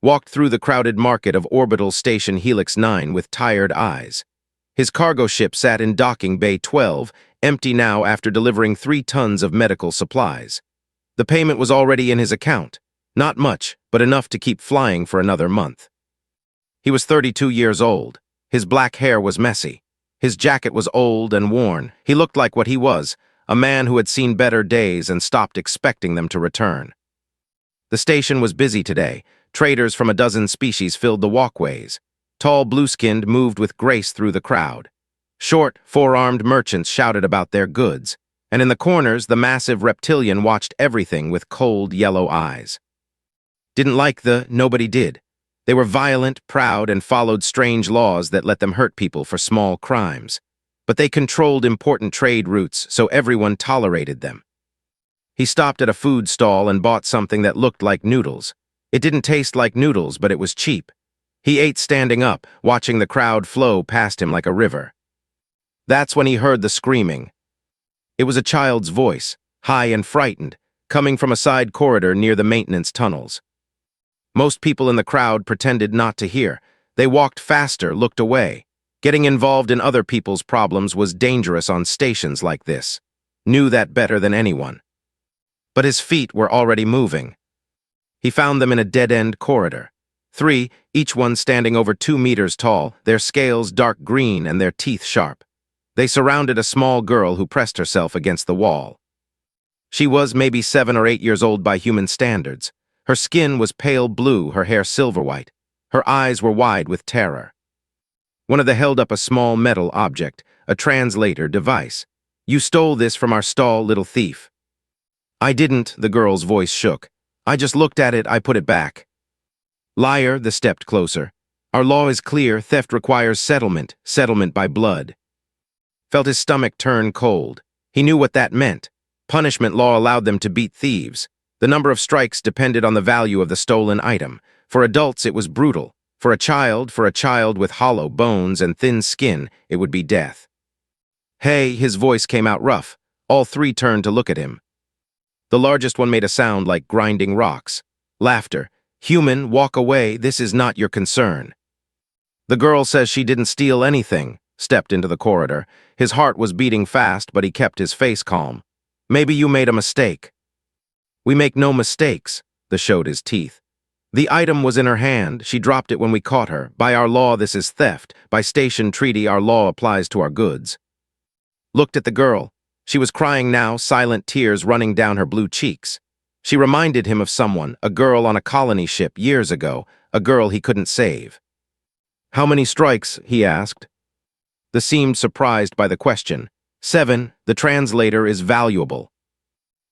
walked through the crowded market of Orbital Station Helix 9 with tired eyes. His cargo ship sat in docking bay 12, empty now after delivering 3 tons of medical supplies. The payment was already in his account. Not much, but enough to keep flying for another month. He was 32 years old. His black hair was messy. His jacket was old and worn. He looked like what he was, a man who had seen better days and stopped expecting them to return. The station was busy today. Traders from a dozen species filled the walkways. Tall blue-skinned moved with grace through the crowd. Short, four-armed merchants shouted about their goods, and in the corners the massive reptilian watched everything with cold yellow eyes. Didn't like nobody did. They were violent, proud, and followed strange laws that let them hurt people for small crimes. But they controlled important trade routes, so everyone tolerated them. He stopped at a food stall and bought something that looked like noodles. It didn't taste like noodles, but it was cheap. He ate standing up, watching the crowd flow past him like a river. That's when he heard the screaming. It was a child's voice, high and frightened, coming from a side corridor near the maintenance tunnels. Most people in the crowd pretended not to hear. They walked faster, looked away. Getting involved in other people's problems was dangerous on stations like this. Knew that better than anyone. But his feet were already moving. He found them in a dead-end corridor. 3, each one standing over 2 meters tall, their scales dark green and their teeth sharp. They surrounded a small girl who pressed herself against the wall. She was maybe 7 or 8 years old by human standards. Her skin was pale blue, her hair silver-white. Her eyes were wide with terror. One of them held up a small metal object, a translator device. "You stole this from our stall, little thief." "I didn't," the girl's voice shook. "I just looked at it, I put it back." "Liar," they stepped closer. "Our law is clear, theft requires settlement by blood." Felt his stomach turn cold. He knew what that meant. Punishment law allowed them to beat thieves. The number of strikes depended on the value of the stolen item. For adults, it was brutal. For a child with hollow bones and thin skin, it would be death. "Hey," his voice came out rough. All 3 turned to look at him. The largest one made a sound like grinding rocks. Laughter. "Human, walk away, this is not your concern." The girl says she didn't steal anything, stepped into the corridor. His heart was beating fast, but he kept his face calm. "Maybe you made a mistake." "We make no mistakes," the showed his teeth. "The item was in her hand. She dropped it when we caught her. By our law, this is theft. By station treaty, our law applies to our goods." Looked at the girl. She was crying now, silent tears running down her blue cheeks. She reminded him of someone, a girl on a colony ship years ago, a girl he couldn't save. "How many strikes?" he asked. The seemed surprised by the question. 7, the translator is valuable.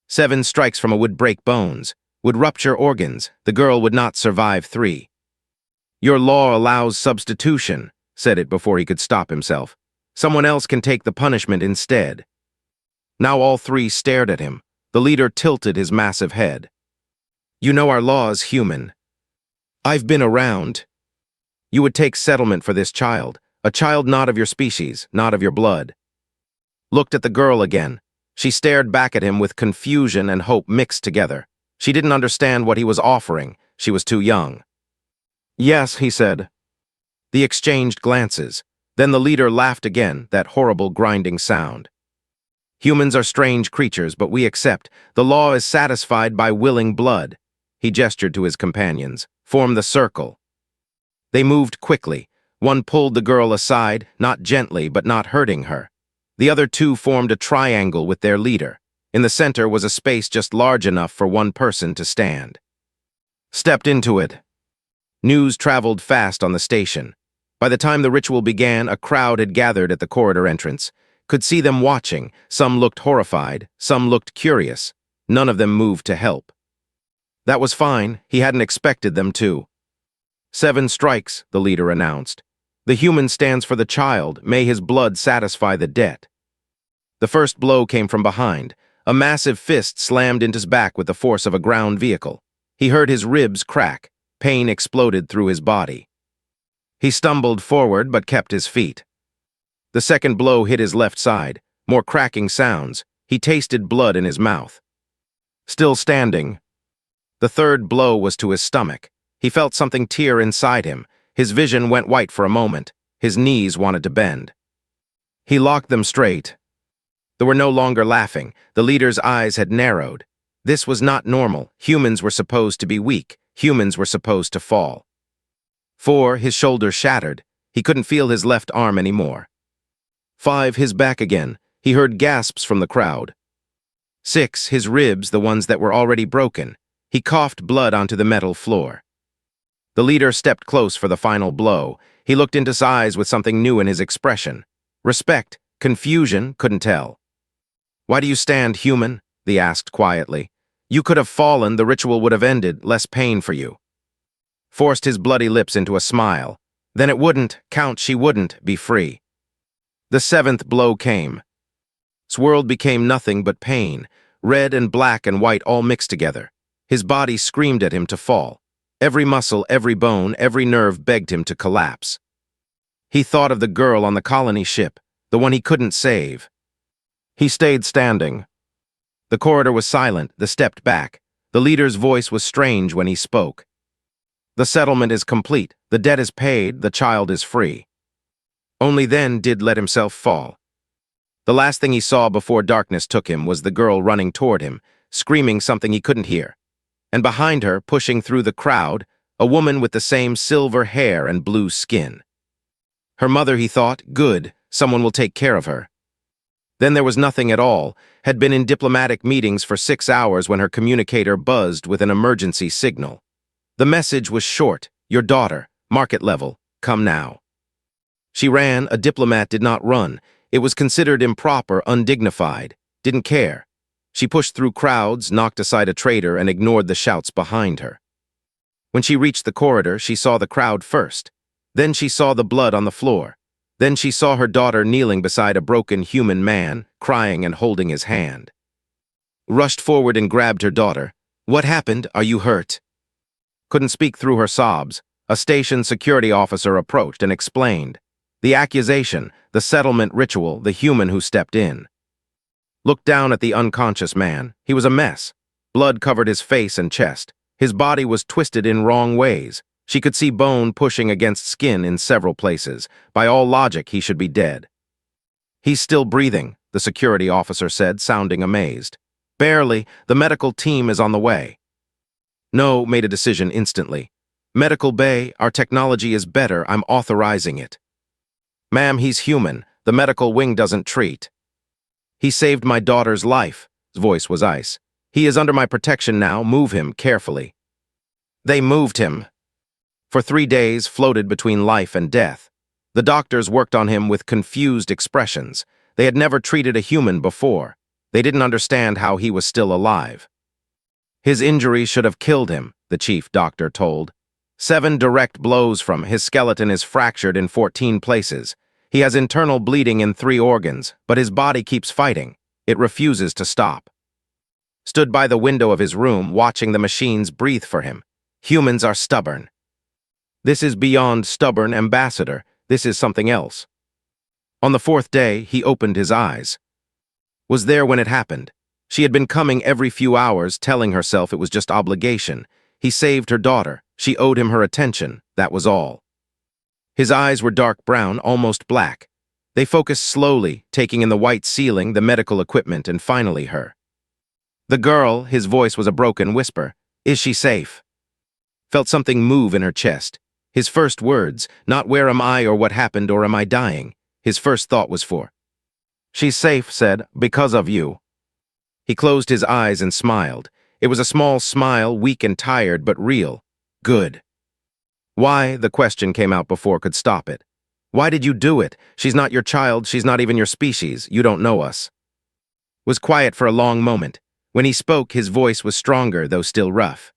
7 strikes from a would break bones, would rupture organs. The girl would not survive 3. "Your law allows substitution," said it before he could stop himself. "Someone else can take the punishment instead." Now all 3 stared at him. The leader tilted his massive head. "You know our law is human. I've been around. You would take settlement for this child, a child not of your species, not of your blood." Looked at the girl again. She stared back at him with confusion and hope mixed together. She didn't understand what he was offering. She was too young. "Yes," he said. They exchanged glances. Then the leader laughed again, that horrible grinding sound. "Humans are strange creatures, but we accept. The law is satisfied by willing blood." He gestured to his companions. "Form the circle." They moved quickly. One pulled the girl aside, not gently, but not hurting her. The other 2 formed a triangle with their leader. In the center was a space just large enough for one person to stand. Stepped into it. News traveled fast on the station. By the time the ritual began, a crowd had gathered at the corridor entrance. Could see them watching. Some looked horrified, some looked curious. None of them moved to help. That was fine. He hadn't expected them to. 7 strikes, the leader announced. The human stands for the child. May his blood satisfy the debt. The first blow came from behind. A massive fist slammed into his back with the force of a ground vehicle. He heard his ribs crack. Pain exploded through his body. He stumbled forward but kept his feet. The second blow hit his left side. More cracking sounds. He tasted blood in his mouth. Still standing. The third blow was to his stomach. He felt something tear inside him. His vision went white for a moment. His knees wanted to bend. He locked them straight. They were no longer laughing. The leader's eyes had narrowed. This was not normal. Humans were supposed to be weak. Humans were supposed to fall. 4. His shoulders shattered. He couldn't feel his left arm anymore. 5. His back again. He heard gasps from the crowd. 6. His ribs, the ones that were already broken. He coughed blood onto the metal floor. The leader stepped close for the final blow. He looked into his eyes with something new in his expression. Respect, confusion, couldn't tell. "Why do you stand, human?" they asked quietly. "You could have fallen, the ritual would have ended, less pain for you." Forced his bloody lips into a smile. Then it wouldn't, Count, she wouldn't, be free. The 7th blow came. His world became nothing but pain, red and black and white all mixed together. His body screamed at him to fall. Every muscle, every bone, every nerve begged him to collapse. He thought of the girl on the colony ship, the one he couldn't save. He stayed standing. The corridor was silent, they stepped back. The leader's voice was strange when he spoke. "The settlement is complete, the debt is paid, the child is free." Only then did let himself fall. The last thing he saw before darkness took him was the girl running toward him, screaming something he couldn't hear. And behind her, pushing through the crowd, a woman with the same silver hair and blue skin. Her mother, he thought, good, someone will take care of her. Then there was nothing at all, had been in diplomatic meetings for 6 hours when her communicator buzzed with an emergency signal. The message was short, "Your daughter, market level, come now." She ran, a diplomat did not run. It was considered improper, undignified, didn't care. She pushed through crowds, knocked aside a traitor, and ignored the shouts behind her. When she reached the corridor, she saw the crowd first. Then she saw the blood on the floor. Then she saw her daughter kneeling beside a broken human man, crying and holding his hand. Rushed forward and grabbed her daughter. "What happened? Are you hurt?" Couldn't speak through her sobs. A station security officer approached and explained. The accusation, the settlement ritual, the human who stepped in. Looked down at the unconscious man. He was a mess. Blood covered his face and chest. His body was twisted in wrong ways. She could see bone pushing against skin in several places. By all logic, he should be dead. "He's still breathing," the security officer said, sounding amazed. "Barely. The medical team is on the way." No made a decision instantly. "Medical Bay, our technology is better. I'm authorizing it." "Ma'am, he's human. The medical wing doesn't treat." "He saved my daughter's life." His voice was ice. "He is under my protection now. Move him carefully." They moved him. For 3 days, floated between life and death. The doctors worked on him with confused expressions. They had never treated a human before. They didn't understand how he was still alive. "His injury should have killed him," the chief doctor told. 7 direct blows from his skeleton is fractured in 14 places. He has internal bleeding in 3 organs, but his body keeps fighting. It refuses to stop. Stood by the window of his room, watching the machines breathe for him. Humans are stubborn. This is beyond stubborn, ambassador. This is something else. On the 4th day, he opened his eyes. Was there when it happened. She had been coming every few hours, telling herself it was just obligation. He saved her daughter. She owed him her attention. That was all. His eyes were dark brown, almost black. They focused slowly, taking in the white ceiling, the medical equipment, and finally her. The girl, his voice was a broken whisper. "Is she safe?" Felt something move in her chest. His first words, not "where am I" or "what happened" or "am I dying?" His first thought was for. "She's safe," said, "because of you." He closed his eyes and smiled. It was a small smile, weak and tired, but real. Good. "Why?" The question came out before could stop it. "Why did you do it? She's not your child, she's not even your species, you don't know us." Was quiet for a long moment. When he spoke, his voice was stronger, though still rough.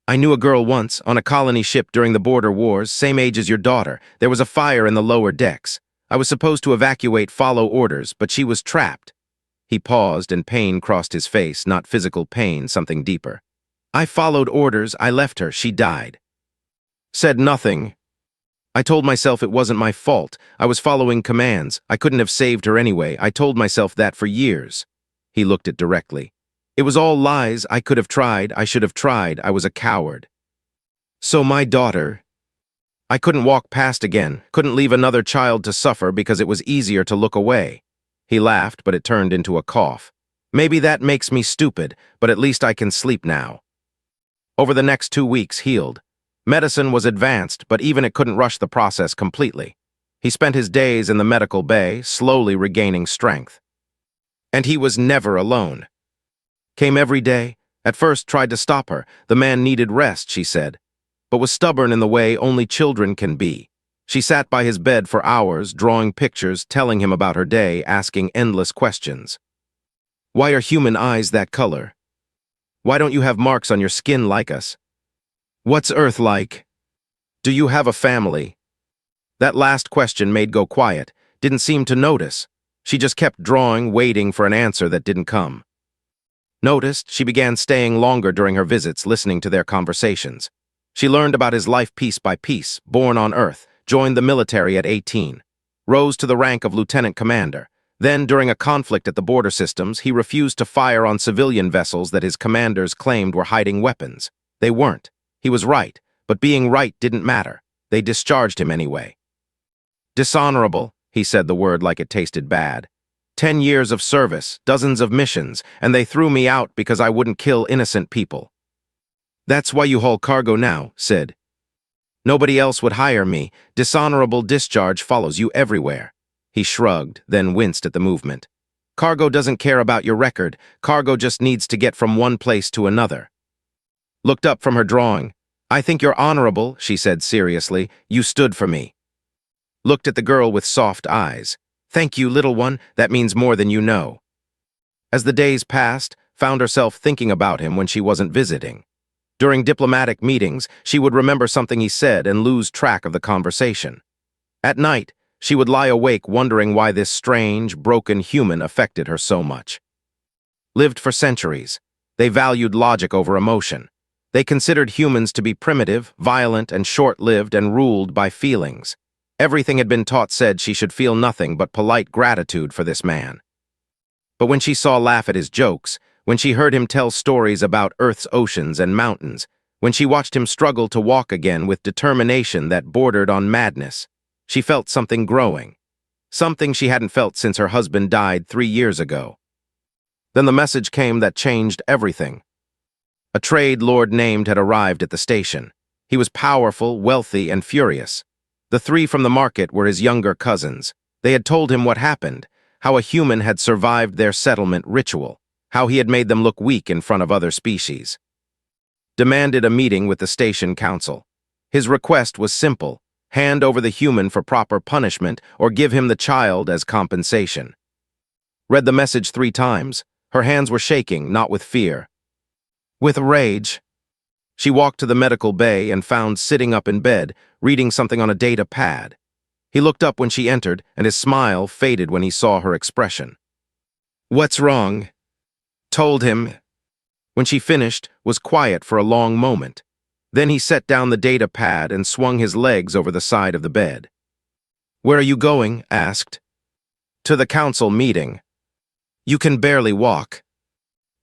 "I knew a girl once, on a colony ship during the border wars, same age as your daughter. There was a fire in the lower decks. I was supposed to evacuate, follow orders, but she was trapped." He paused, and pain crossed his face, not physical pain, something deeper. "I followed orders, I left her, she died." Said nothing. "I told myself it wasn't my fault. I was following commands. I couldn't have saved her anyway. I told myself that for years." He looked it directly. "It was all lies. I could have tried. I should have tried. I was a coward." So my daughter... I couldn't walk past again, couldn't leave another child to suffer because it was easier to look away. He laughed, but it turned into a cough. Maybe that makes me stupid, but at least I can sleep now. Over the next 2 weeks, healed. Medicine was advanced, but even it couldn't rush the process completely. He spent his days in the medical bay, slowly regaining strength. And he was never alone. Came every day, at first tried to stop her. The man needed rest, she said, but was stubborn in the way only children can be. She sat by his bed for hours, drawing pictures, telling him about her day, asking endless questions. Why are human eyes that color? Why don't you have marks on your skin like us? What's Earth like? Do you have a family? That last question made go quiet, didn't seem to notice. She just kept drawing, waiting for an answer that didn't come. Noticed, she began staying longer during her visits, listening to their conversations. She learned about his life piece by piece, born on Earth, joined the military at 18, rose to the rank of lieutenant commander. Then, during a conflict at the border systems, he refused to fire on civilian vessels that his commanders claimed were hiding weapons. They weren't. He was right, but being right didn't matter. They discharged him anyway. Dishonorable, he said the word like it tasted bad. 10 years of service, dozens of missions, and they threw me out because I wouldn't kill innocent people. That's why you haul cargo now, said. Nobody else would hire me. Dishonorable discharge follows you everywhere. He shrugged, then winced at the movement. Cargo doesn't care about your record. Cargo just needs to get from one place to another. Looked up from her drawing. I think you're honorable, she said seriously. You stood for me. Looked at the girl with soft eyes. Thank you, little one. That means more than you know. As the days passed, found herself thinking about him when she wasn't visiting. During diplomatic meetings, she would remember something he said and lose track of the conversation. At night, she would lie awake wondering why this strange, broken human affected her so much. Lived for centuries. They valued logic over emotion. They considered humans to be primitive, violent, and short-lived and ruled by feelings. Everything had been taught said she should feel nothing but polite gratitude for this man. But when she saw laugh at his jokes, when she heard him tell stories about Earth's oceans and mountains, when she watched him struggle to walk again with determination that bordered on madness, she felt something growing. Something she hadn't felt since her husband died 3 years ago. Then the message came that changed everything. A trade lord named had arrived at the station. He was powerful, wealthy, and furious. The 3 from the market were his younger cousins. They had told him what happened, how a human had survived their settlement ritual, how he had made them look weak in front of other species. Demanded a meeting with the station council. His request was simple: hand over the human for proper punishment or give him the child as compensation. Read the message 3 times. Her hands were shaking, not with fear. With rage. She walked to the medical bay and found sitting up in bed, reading something on a data pad. He looked up when she entered, and his smile faded when he saw her expression. What's wrong? Told him. When she finished, was quiet for a long moment. Then he set down the data pad and swung his legs over the side of the bed. Where are you going? Asked. To the council meeting. You can barely walk.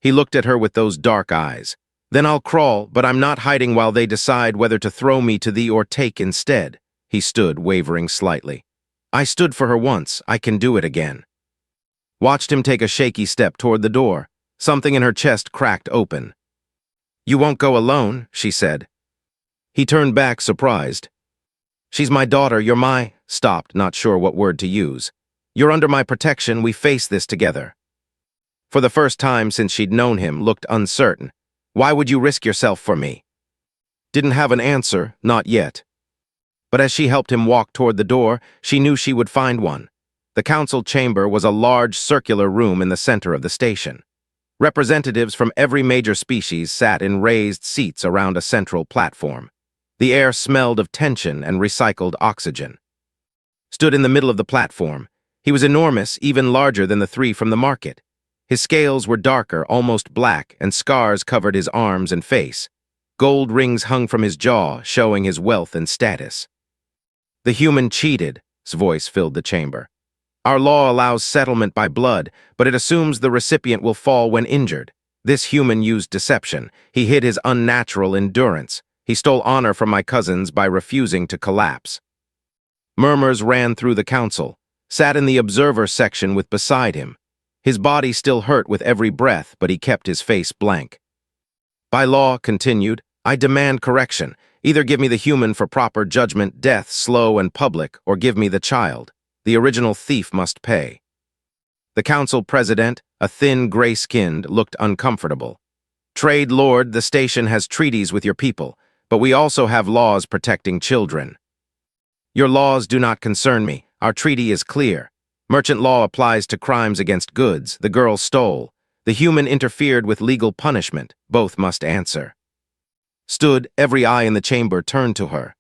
He looked at her with those dark eyes. Then I'll crawl, but I'm not hiding while they decide whether to throw me to thee or take instead. He stood, wavering slightly. I stood for her once, I can do it again. Watched him take a shaky step toward the door. Something in her chest cracked open. You won't go alone, she said. He turned back, surprised. She's my daughter, you're my... Stopped, not sure what word to use. You're under my protection, we face this together. For the first time since she'd known him, looked uncertain. Why would you risk yourself for me? Didn't have an answer, not yet. But as she helped him walk toward the door, she knew she would find one. The council chamber was a large circular room in the center of the station. Representatives from every major species sat in raised seats around a central platform. The air smelled of tension and recycled oxygen. Stood in the middle of the platform. He was enormous, even larger than the 3 from the market. His scales were darker, almost black, and scars covered his arms and face. Gold rings hung from his jaw, showing his wealth and status. The human cheated, his voice filled the chamber. Our law allows settlement by blood, but it assumes the recipient will fall when injured. This human used deception. He hid his unnatural endurance. He stole honor from my cousins by refusing to collapse. Murmurs ran through the council, sat in the observer section with beside him. His body still hurt with every breath, but he kept his face blank. By law, continued, I demand correction. Either give me the human for proper judgment, death, slow and public, or give me the child. The original thief must pay. The council president, a thin, gray-skinned, looked uncomfortable. Trade Lord, the station has treaties with your people, but we also have laws protecting children. Your laws do not concern me. Our treaty is clear. Merchant law applies to crimes against goods. The girl stole. The human interfered with legal punishment. Both must answer. Stood, every eye in the chamber turned to her.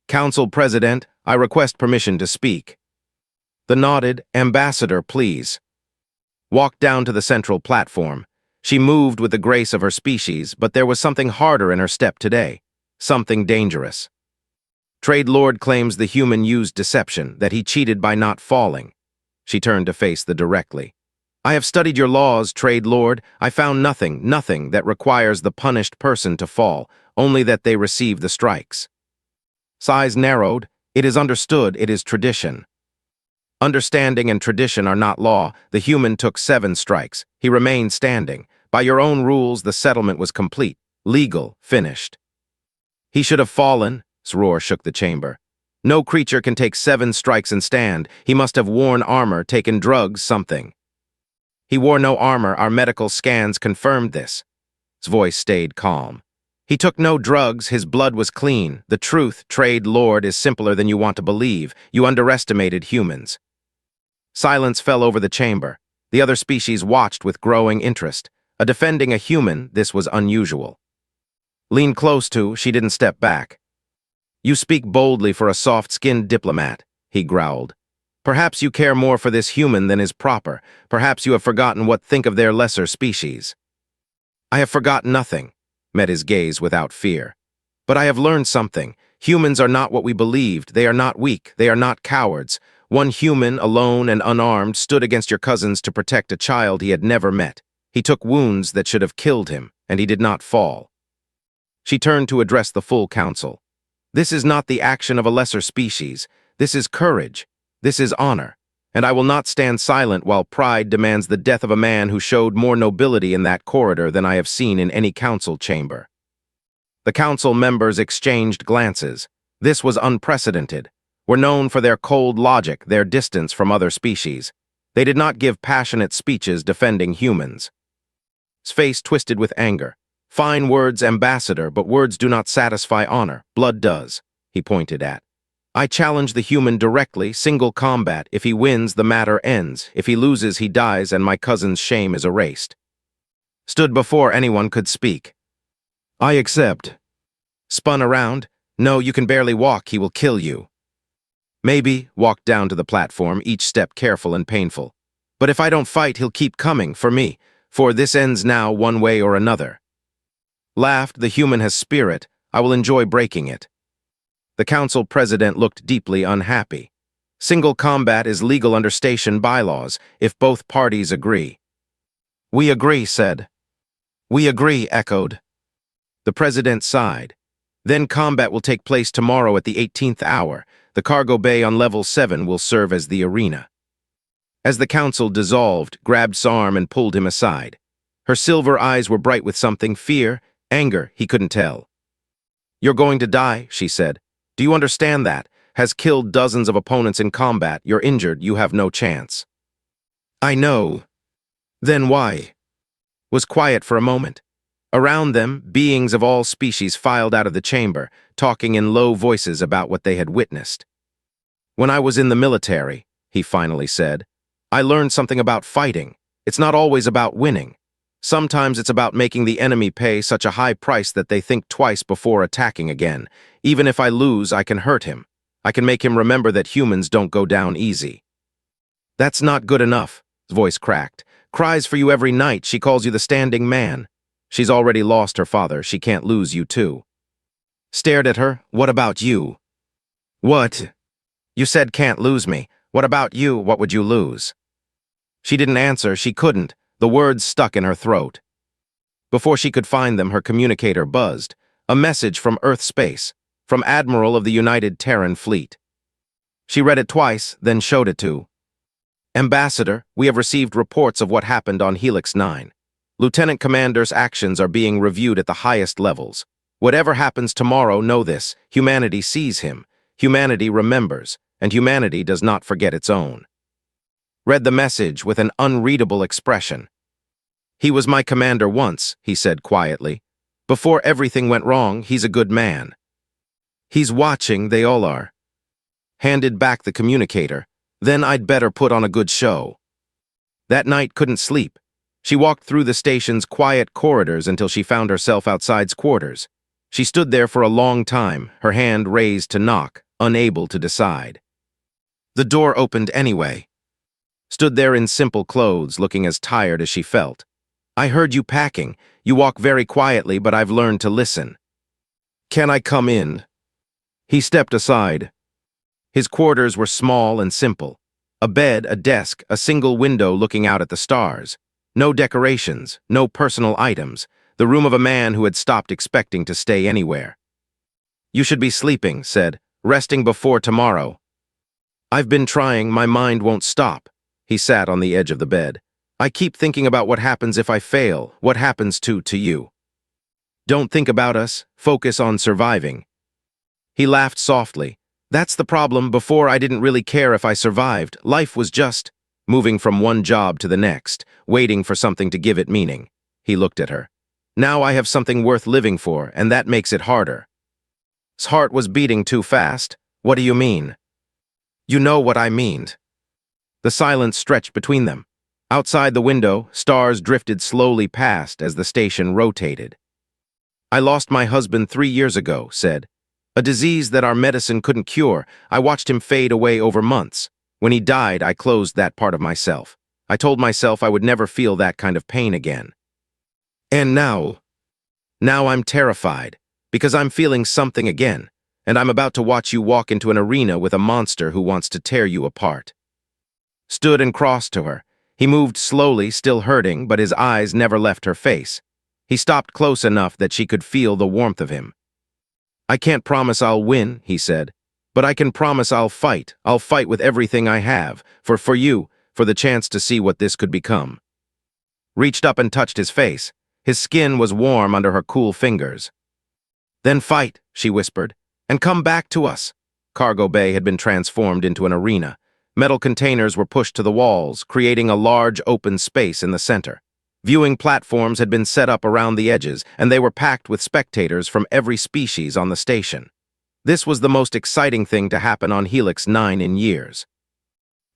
Council President, I request permission to speak. The nodded, Ambassador, please. Walked down to the central platform. She moved with the grace of her species, but there was something harder in her step today. Something dangerous. Trade Lord claims the human used deception, that he cheated by not falling. She turned to face the directly. I have studied your laws, Trade Lord. I found nothing that requires the punished person to fall, only that they receive the strikes. Sighs narrowed. It is understood, it is tradition. Understanding and tradition are not law. The human took 7 strikes. He remained standing. By your own rules, the settlement was complete. Legal, finished. He should have fallen. Roar shook the chamber. No creature can take 7 strikes and stand. He must have worn armor, taken drugs, something. He wore no armor. Our medical scans confirmed this. His voice stayed calm. He took no drugs. His blood was clean. The truth, Trade Lord, is simpler than you want to believe. You underestimated humans. Silence fell over the chamber. The other species watched with growing interest. Defending a human, this was unusual. Leaned close to, she didn't step back. You speak boldly for a soft-skinned diplomat, he growled. Perhaps you care more for this human than is proper. Perhaps you have forgotten what think of their lesser species. I have forgotten nothing, met his gaze without fear. But I have learned something. Humans are not what we believed. They are not weak. They are not cowards. One human, alone and unarmed, stood against your cousins to protect a child he had never met. He took wounds that should have killed him, and he did not fall. She turned to address the full council. This is not the action of a lesser species. This is courage. This is honor. And I will not stand silent while pride demands the death of a man who showed more nobility in that corridor than I have seen in any council chamber. The council members exchanged glances. This was unprecedented. Were known for their cold logic, their distance from other species. They did not give passionate speeches defending humans. His face twisted with anger. Fine words, Ambassador, but words do not satisfy honor. Blood does, he pointed at. I challenge the human directly, single combat. If he wins, the matter ends. If he loses, he dies, and my cousin's shame is erased. Stood before anyone could speak. I accept. Spun around. No, you can barely walk. He will kill you. Maybe, walked down to the platform, each step careful and painful. But if I don't fight, he'll keep coming, for me. For this ends now one way or another. Laughed, the human has spirit. I will enjoy breaking it. The council president looked deeply unhappy. Single combat is legal under station bylaws, if both parties agree. We agree, said. We agree, echoed. The president sighed. Then combat will take place tomorrow at the 18th hour. The cargo bay on level 7 will serve as the arena. As the council dissolved, grabbed his arm and pulled him aside. Her silver eyes were bright with something, fear, anger, he couldn't tell. You're going to die, she said. Do you understand that? Has killed dozens of opponents in combat. You're injured, you have no chance. I know. Then why? Was quiet for a moment. Around them, beings of all species filed out of the chamber, talking in low voices about what they had witnessed. When I was in the military, he finally said, I learned something about fighting. It's not always about winning. Sometimes it's about making the enemy pay such a high price that they think twice before attacking again. Even if I lose, I can hurt him. I can make him remember that humans don't go down easy. That's not good enough, his voice cracked. Cries for you every night. She calls you the standing man. She's already lost her father. She can't lose you too. Stared at her. What about you? What? You said can't lose me. What about you? What would you lose? She didn't answer. She couldn't. The words stuck in her throat. Before she could find them, her communicator buzzed. A message from Earth space, from Admiral of the United Terran Fleet. She read it twice, then showed it to Ambassador. We have received reports of what happened on Helix 9. Lieutenant Commander's actions are being reviewed at the highest levels. Whatever happens tomorrow, know this: humanity sees him, humanity remembers, and humanity does not forget its own. Read the message with an unreadable expression. He was my commander once, he said quietly. Before everything went wrong, he's a good man. He's watching, they all are. Handed back the communicator. Then I'd better put on a good show. That night couldn't sleep. She walked through the station's quiet corridors until she found herself outside's quarters. She stood there for a long time, her hand raised to knock, unable to decide. The door opened anyway. Stood there in simple clothes, looking as tired as she felt. I heard you packing. You walk very quietly, but I've learned to listen. Can I come in? He stepped aside. His quarters were small and simple. A bed, a desk, a single window looking out at the stars. No decorations, no personal items. The room of a man who had stopped expecting to stay anywhere. You should be sleeping, said, resting before tomorrow. I've been trying, my mind won't stop. He sat on the edge of the bed. I keep thinking about what happens if I fail, what happens to you. Don't think about us, focus on surviving. He laughed softly. That's the problem. Before, I didn't really care if I survived. Life was just moving from one job to the next, waiting for something to give it meaning. He looked at her. Now I have something worth living for, and that makes it harder. His heart was beating too fast. What do you mean? You know what I mean. The silence stretched between them. Outside the window, stars drifted slowly past as the station rotated. I lost my husband 3 years ago, said. A disease that our medicine couldn't cure. I watched him fade away over months. When he died, I closed that part of myself. I told myself I would never feel that kind of pain again. And now I'm terrified, because I'm feeling something again, and I'm about to watch you walk into an arena with a monster who wants to tear you apart. Stood and crossed to her. He moved slowly, still hurting, but his eyes never left her face. He stopped close enough that she could feel the warmth of him. I can't promise I'll win, he said, but I can promise I'll fight. I'll fight with everything I have, for you, for the chance to see what this could become. Reached up and touched his face. His skin was warm under her cool fingers. Then fight, she whispered, and come back to us. Cargo bay had been transformed into an arena. Metal containers were pushed to the walls, creating a large open space in the center. Viewing platforms had been set up around the edges, and they were packed with spectators from every species on the station. This was the most exciting thing to happen on Helix 9 in years.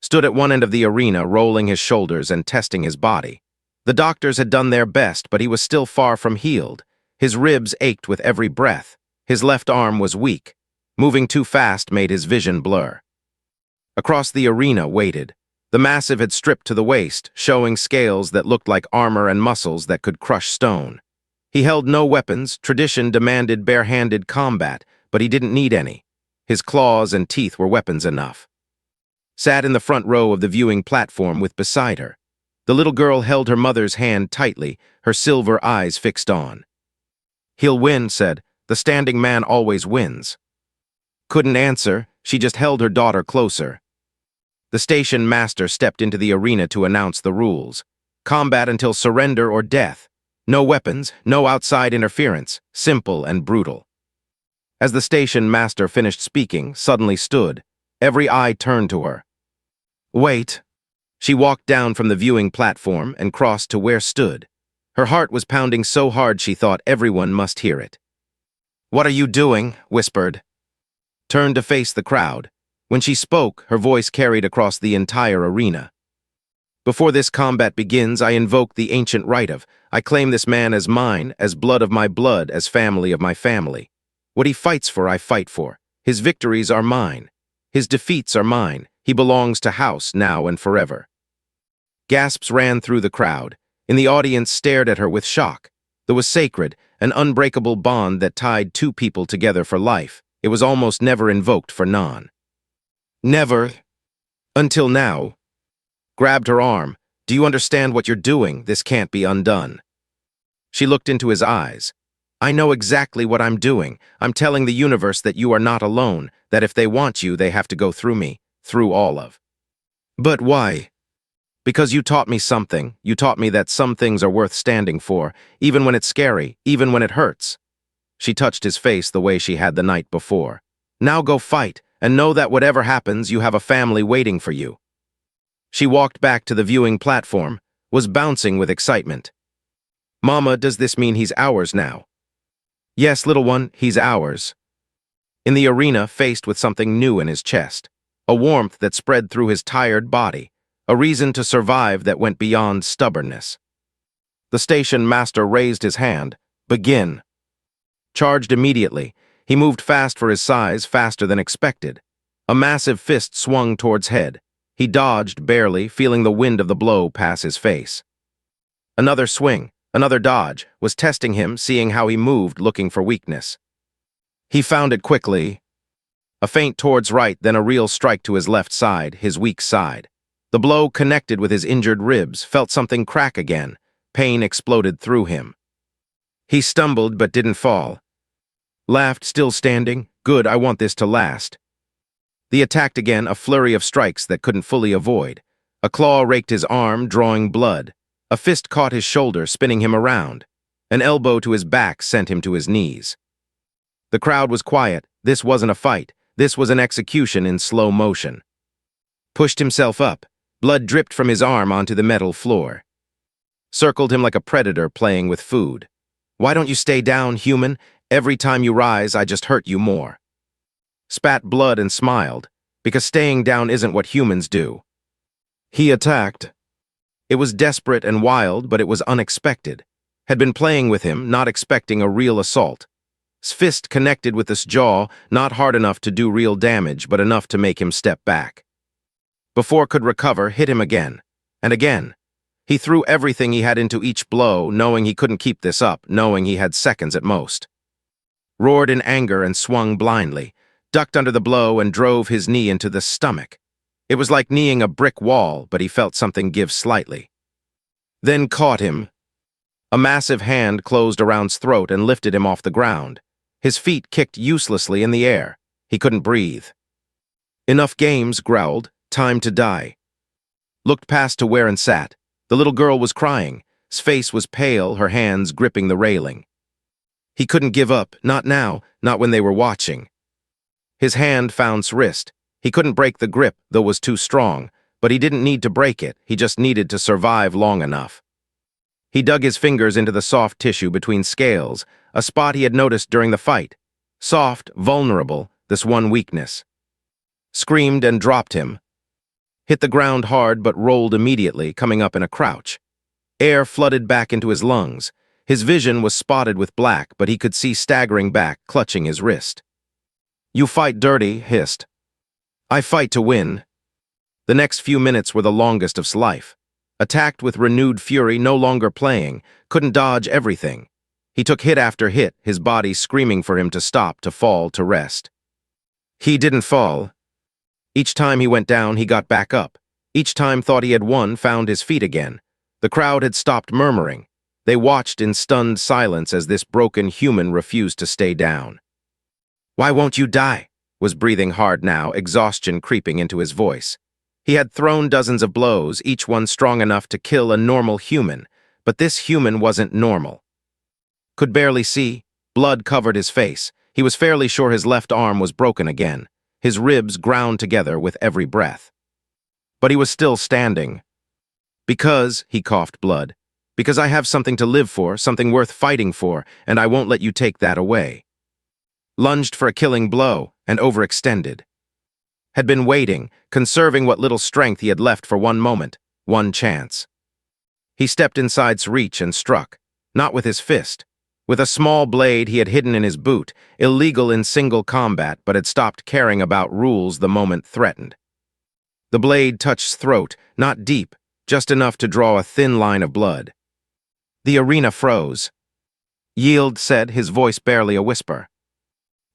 Stood at one end of the arena, rolling his shoulders and testing his body. The doctors had done their best, but he was still far from healed. His ribs ached with every breath. His left arm was weak. Moving too fast made his vision blur. Across the arena waited. The massive had stripped to the waist, showing scales that looked like armor and muscles that could crush stone. He held no weapons. Tradition demanded bare-handed combat, but he didn't need any. His claws and teeth were weapons enough. Sat in the front row of the viewing platform with beside her. The little girl held her mother's hand tightly, her silver eyes fixed on. He'll win, said. The standing man always wins. Couldn't answer. She just held her daughter closer. The station master stepped into the arena to announce the rules. Combat until surrender or death. No weapons, no outside interference, simple and brutal. As the station master finished speaking, suddenly stood. Every eye turned to her. Wait. She walked down from the viewing platform and crossed to where stood. Her heart was pounding so hard she thought everyone must hear it. What are you doing? Whispered. Turned to face the crowd. When she spoke, her voice carried across the entire arena. Before this combat begins, I invoke the ancient right of. I claim this man as mine, as blood of my blood, as family of my family. What he fights for, I fight for. His victories are mine. His defeats are mine. He belongs to House now and forever. Gasps ran through the crowd. In the audience stared at her with shock. There was sacred, an unbreakable bond that tied two people together for life. It was almost never invoked for none. Never. Until now. Grabbed her arm. Do you understand what you're doing? This can't be undone. She looked into his eyes. I know exactly what I'm doing. I'm telling the universe that you are not alone, that if they want you, they have to go through me, through all of. But why? Because you taught me something. You taught me that some things are worth standing for, even when it's scary, even when it hurts. She touched his face the way she had the night before. Now go fight, and know that whatever happens, you have a family waiting for you. She walked back to the viewing platform, was bouncing with excitement. Mama, does this mean he's ours now? Yes, little one, he's ours. In the arena, faced with something new in his chest, a warmth that spread through his tired body, a reason to survive that went beyond stubbornness. The station master raised his hand. Begin. Charged immediately, he moved fast for his size, faster than expected. A massive fist swung towards head. He dodged, barely, feeling the wind of the blow pass his face. Another swing, another dodge, was testing him, seeing how he moved, looking for weakness. He found it quickly. A feint towards right, then a real strike to his left side, his weak side. The blow connected with his injured ribs, felt something crack again. Pain exploded through him. He stumbled but didn't fall. Laughed, still standing. Good, I want this to last. He attacked again, a flurry of strikes that couldn't fully avoid. A claw raked his arm, drawing blood. A fist caught his shoulder, spinning him around. An elbow to his back sent him to his knees. The crowd was quiet. This wasn't a fight. This was an execution in slow motion. Pushed himself up. Blood dripped from his arm onto the metal floor. Circled him like a predator playing with food. Why don't you stay down, human? Every time you rise, I just hurt you more. Spat blood and smiled, because staying down isn't what humans do. He attacked. It was desperate and wild, but it was unexpected. Had been playing with him, not expecting a real assault. His fist connected with his jaw, not hard enough to do real damage, but enough to make him step back. Before could recover, hit him again, and again. He threw everything he had into each blow, knowing he couldn't keep this up, knowing he had seconds at most. Roared in anger and swung blindly, ducked under the blow and drove his knee into the stomach. It was like kneeing a brick wall, but he felt something give slightly. Then caught him. A massive hand closed around his throat and lifted him off the ground. His feet kicked uselessly in the air. He couldn't breathe. Enough games, growled. Time to die. Looked past to where and sat. The little girl was crying. His face was pale, her hands gripping the railing. He couldn't give up, not now, not when they were watching. His hand found his wrist. He couldn't break the grip, though it was too strong, but he didn't need to break it, he just needed to survive long enough. He dug his fingers into the soft tissue between scales, a spot he had noticed during the fight. Soft, vulnerable, this one weakness. Screamed and dropped him. Hit the ground hard but rolled immediately, coming up in a crouch. Air flooded back into his lungs. His vision was spotted with black, but he could see staggering back, clutching his wrist. You fight dirty, hissed. I fight to win. The next few minutes were the longest of his life. Attacked with renewed fury, no longer playing, couldn't dodge everything. He took hit after hit, his body screaming for him to stop, to fall, to rest. He didn't fall. Each time he went down, he got back up. Each time thought he had won, found his feet again. The crowd had stopped murmuring. They watched in stunned silence as this broken human refused to stay down. Why won't you die? Was breathing hard now, exhaustion creeping into his voice. He had thrown dozens of blows, each one strong enough to kill a normal human, but this human wasn't normal. Could barely see. Blood covered his face. He was fairly sure his left arm was broken again. His ribs ground together with every breath. But he was still standing. Because, he coughed blood, because I have something to live for, something worth fighting for, and I won't let you take that away. Lunged for a killing blow, and overextended. Had been waiting, conserving what little strength he had left for one moment, one chance. He stepped inside's reach and struck, not with his fist. With a small blade he had hidden in his boot, illegal in single combat, but had stopped caring about rules the moment threatened. The blade touched his throat, not deep, just enough to draw a thin line of blood. The arena froze. Yield said, his voice barely a whisper.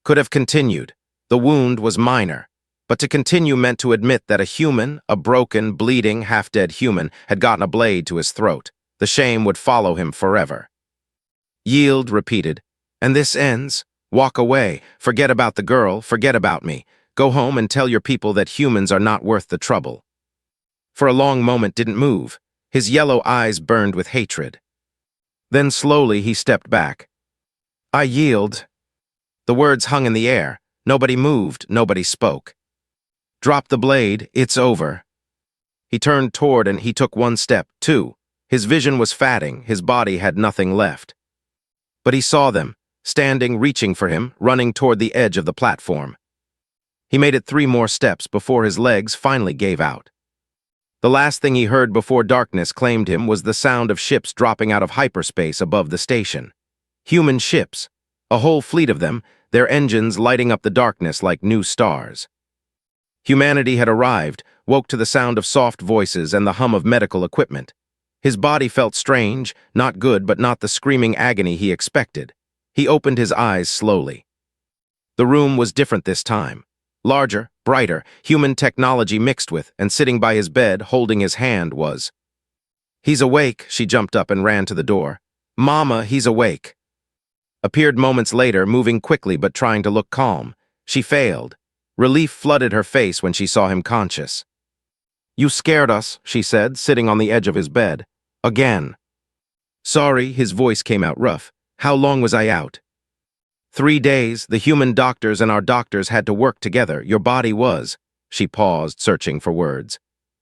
Could have continued. The wound was minor, but to continue meant to admit that a human, a broken, bleeding, half-dead human, had gotten a blade to his throat. The shame would follow him forever. Yield repeated, And this ends? Walk away. Forget about the girl. Forget about me. Go home and tell your people that humans are not worth the trouble. For a long moment didn't move. His yellow eyes burned with hatred. Then slowly he stepped back. I yield. The words hung in the air. Nobody moved, nobody spoke. Drop the blade, it's over. He turned toward and he took one step, two. His vision was fading, his body had nothing left. But he saw them, standing, reaching for him, running toward the edge of the platform. He made it 3 more steps before his legs finally gave out. The last thing he heard before darkness claimed him was the sound of ships dropping out of hyperspace above the station. Human ships, a whole fleet of them, their engines lighting up the darkness like new stars. Humanity had arrived, woke to the sound of soft voices and the hum of medical equipment. His body felt strange, not good but not the screaming agony he expected. He opened his eyes slowly. The room was different this time. Larger, brighter, human technology mixed with, and sitting by his bed, holding his hand, was... He's awake, she jumped up and ran to the door. Mama, he's awake. Appeared moments later, moving quickly but trying to look calm. She failed. Relief flooded her face when she saw him conscious. You scared us, she said, sitting on the edge of his bed. Again. Sorry, his voice came out rough. How long was I out? 3 days, the human doctors and our doctors had to work together. Your body was... She paused, searching for words.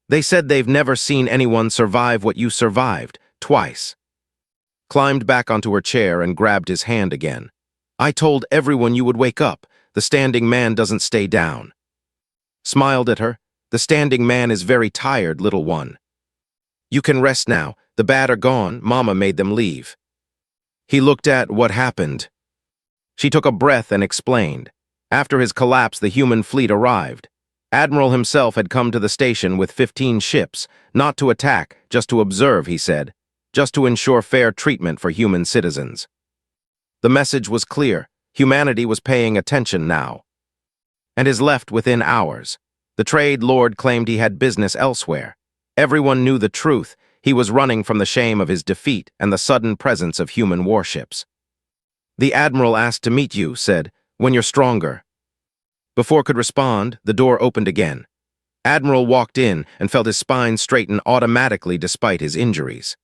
They said they've never seen anyone survive what you survived, twice. Climbed back onto her chair and grabbed his hand again. I told everyone you would wake up. The standing man doesn't stay down. Smiled at her. The standing man is very tired, little one. You can rest now. The bad are gone. Mama made them leave. He looked at what happened. She took a breath and explained. After his collapse, the human fleet arrived. Admiral himself had come to the station with 15 ships, not to attack, just to observe, he said, just to ensure fair treatment for human citizens. The message was clear. Humanity was paying attention now. And is left within hours. The trade lord claimed he had business elsewhere. Everyone knew the truth. He was running from the shame of his defeat and the sudden presence of human warships. The admiral asked to meet you, said, when you're stronger. Before could respond, the door opened again. Admiral walked in and felt his spine straighten automatically despite his injuries.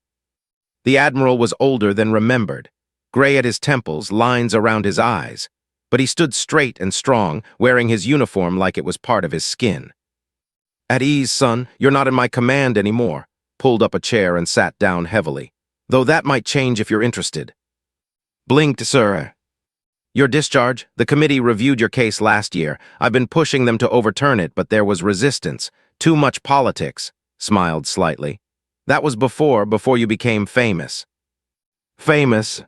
The admiral was older than remembered, gray at his temples, lines around his eyes, but he stood straight and strong, wearing his uniform like it was part of his skin. At ease, son, you're not in my command anymore. Pulled up a chair and sat down heavily. Though that might change if you're interested. Blinked, sir. Your discharge, the committee reviewed your case last year. I've been pushing them to overturn it, but there was resistance. Too much politics. Smiled slightly. That was before you became famous. Famous?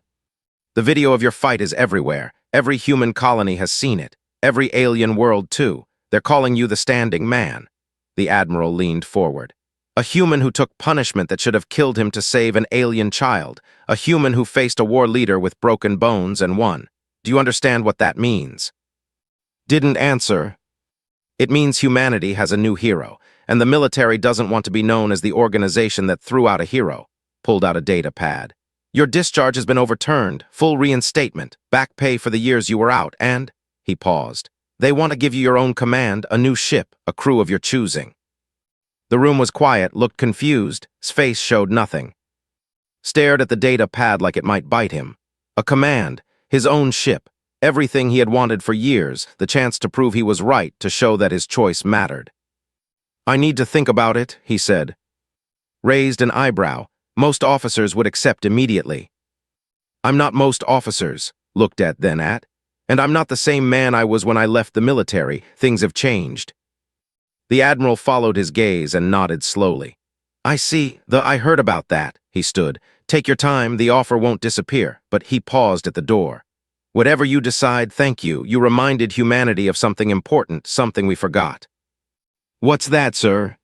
The video of your fight is everywhere. Every human colony has seen it. Every alien world, too. They're calling you the standing man. The admiral leaned forward. A human who took punishment that should have killed him to save an alien child. A human who faced a war leader with broken bones and won. Do you understand what that means? Didn't answer. It means humanity has a new hero, and the military doesn't want to be known as the organization that threw out a hero. Pulled out a data pad. Your discharge has been overturned, full reinstatement, back pay for the years you were out, and... He paused. They want to give you your own command, a new ship, a crew of your choosing. The room was quiet, looked confused, his face showed nothing. Stared at the data pad like it might bite him. A command, his own ship, everything he had wanted for years, the chance to prove he was right, to show that his choice mattered. I need to think about it, he said. Raised an eyebrow. Most officers would accept immediately. I'm not most officers, looked at then at, and I'm not the same man I was when I left the military. Things have changed. The admiral followed his gaze and nodded slowly. I see, I heard about that, he stood. Take your time, the offer won't disappear, but he paused at the door. Whatever you decide, thank you. You reminded humanity of something important, something we forgot. What's that, sir?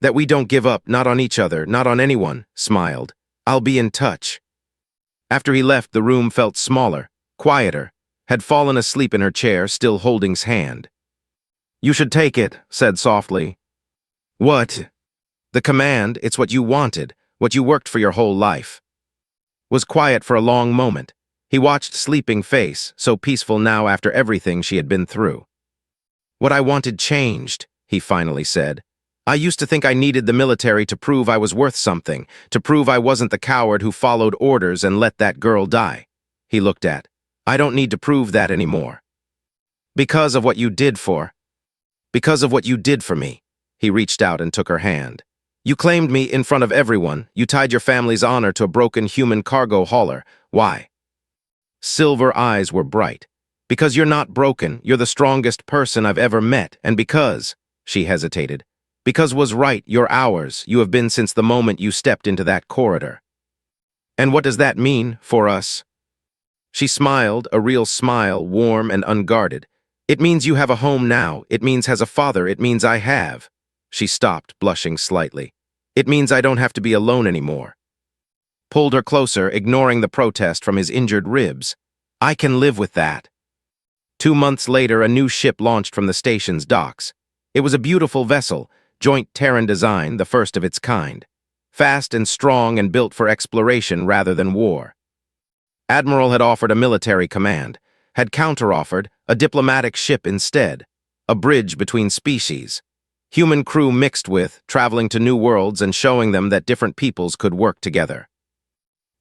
That we don't give up, not on each other, not on anyone, smiled. I'll be in touch. After he left, the room felt smaller, quieter, had fallen asleep in her chair, still holding his hand. You should take it, said softly. What? The command, it's what you wanted, what you worked for your whole life. Was quiet for a long moment. He watched sleeping face, so peaceful now after everything she had been through. "What I wanted changed," he finally said. "I used to think I needed the military to prove I was worth something, to prove I wasn't the coward who followed orders and let that girl die." He looked at. "I don't need to prove that anymore. Because of what you did for me." He reached out and took her hand. "You claimed me in front of everyone. You tied your family's honor to a broken human cargo hauler. Why?" Silver eyes were bright. "Because you're not broken. You're the strongest person I've ever met. And because," she hesitated, "because was right, you're ours. You have been since the moment you stepped into that corridor." "And what does that mean for us?" She smiled, a real smile, warm and unguarded. "It means you have a home now. It means has a father. It means I have." She stopped, blushing slightly. "It means I don't have to be alone anymore." Pulled her closer, ignoring the protest from his injured ribs. "I can live with that." 2 months later, a new ship launched from the station's docks. It was a beautiful vessel, joint Terran design, the first of its kind. Fast and strong and built for exploration rather than war. Admiral had offered a military command, had counteroffered a diplomatic ship instead, a bridge between species. Human crew mixed with, traveling to new worlds and showing them that different peoples could work together.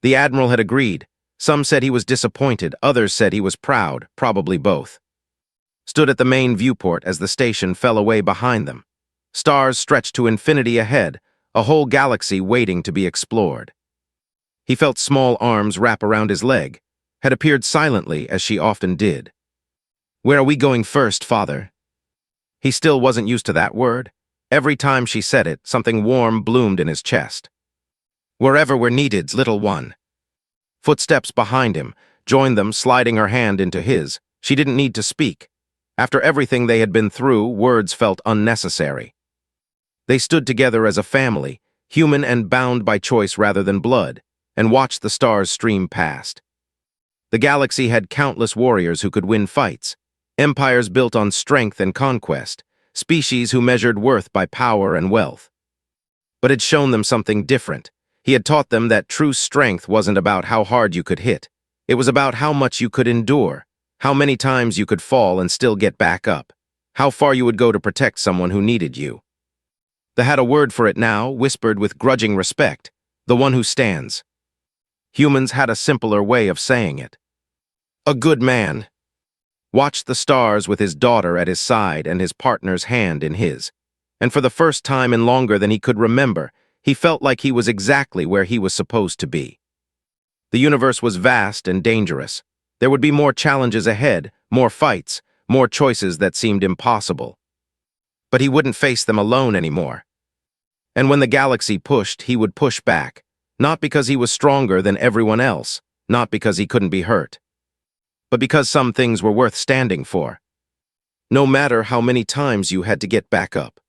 The Admiral had agreed. Some said he was disappointed, others said he was proud, probably both. Stood at the main viewport as the station fell away behind them. Stars stretched to infinity ahead, a whole galaxy waiting to be explored. He felt small arms wrap around his leg, had appeared silently as she often did. "Where are we going first, Father?" He still wasn't used to that word. Every time she said it, something warm bloomed in his chest. "Wherever we're needed, little one." Footsteps behind him joined them, sliding her hand into his. She didn't need to speak. After everything they had been through, words felt unnecessary. They stood together as a family, human and bound by choice rather than blood, and watched the stars stream past. The galaxy had countless warriors who could win fights, empires built on strength and conquest, species who measured worth by power and wealth. But had shown them something different. He had taught them that true strength wasn't about how hard you could hit. It was about how much you could endure, how many times you could fall and still get back up, how far you would go to protect someone who needed you. They had a word for it now, whispered with grudging respect, the one who stands. Humans had a simpler way of saying it. A good man. Watched the stars with his daughter at his side and his partner's hand in his. And for the first time in longer than he could remember, he felt like he was exactly where he was supposed to be. The universe was vast and dangerous. There would be more challenges ahead, more fights, more choices that seemed impossible. But he wouldn't face them alone anymore. And when the galaxy pushed, he would push back, not because he was stronger than everyone else, not because he couldn't be hurt, but because some things were worth standing for. No matter how many times you had to get back up.